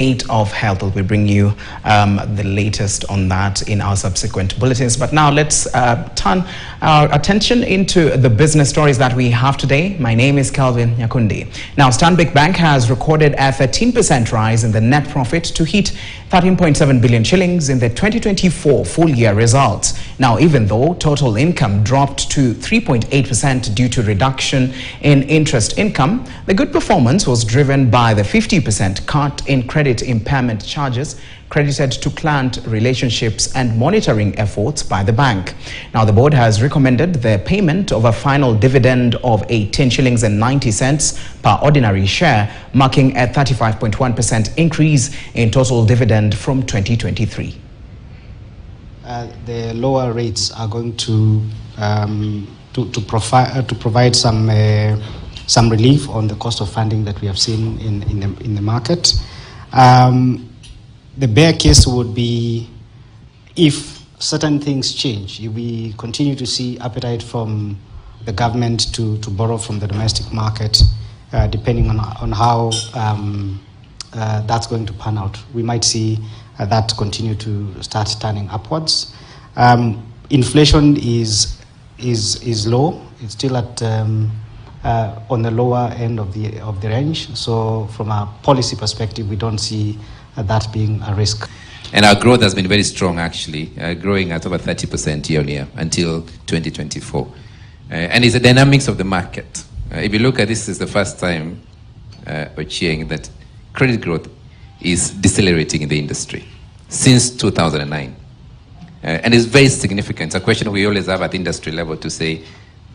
state of health. We'll bring you the latest on that in our subsequent bulletins. But now let's turn our attention into the business stories that we have today. My name is Calvin Nyakundi. Now, Stanbic Bank has recorded a 13% rise in the net profit to hit 13.7 billion shillings in the 2024 full year results. Now, even though total income dropped to 3.8% due to reduction in interest income, the good performance was driven by the 50% cut in credit impairment charges credited to client relationships and monitoring efforts by the bank. Now, the board has recommended the payment of a final dividend of 18 shillings and 90 cents per ordinary share, marking a 35.1% increase in total dividend from 2023. The lower rates are going to provide some relief on the cost of funding that we have seen in the market. The bear case would be if certain things change, if we continue to see appetite from the government to borrow from the domestic market, depending on how that's going to pan out. We might see that continue to start turning upwards. Inflation is low. It's still at on the lower end of the range. So from a policy perspective, we don't see that being a risk. And our growth has been very strong, actually, growing at over 30% year on year until 2024. And it's the dynamics of the market. If you look at this, is the first time we're hearing that credit growth is decelerating in the industry since 2009. And it's very significant. It's a question we always have at industry level to say,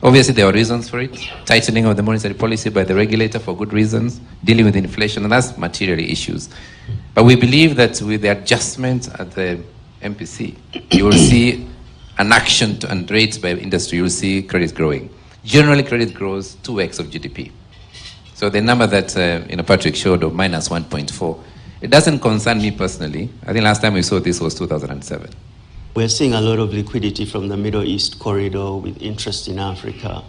obviously, there are reasons for it. Tightening of the monetary policy by the regulator for good reasons, dealing with inflation, and that's material issues. But we believe that with the adjustment at the MPC, you will see an action and rates by industry, you will see credit growing. Generally, credit grows 2x of GDP. So the number that Patrick showed of minus 1.4, it doesn't concern me personally. I think last time we saw this was 2007. We're seeing a lot of liquidity from the Middle East corridor with interest in Africa.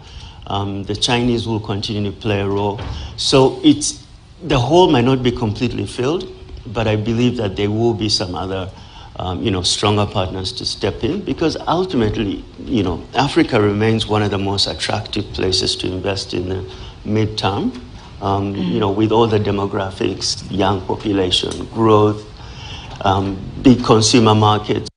The Chinese will continue to play a role. So the hole might not be completely filled, but I believe that there will be some other stronger partners to step in, because ultimately, Africa remains one of the most attractive places to invest in the midterm, with all the demographics, young population, growth, big consumer markets.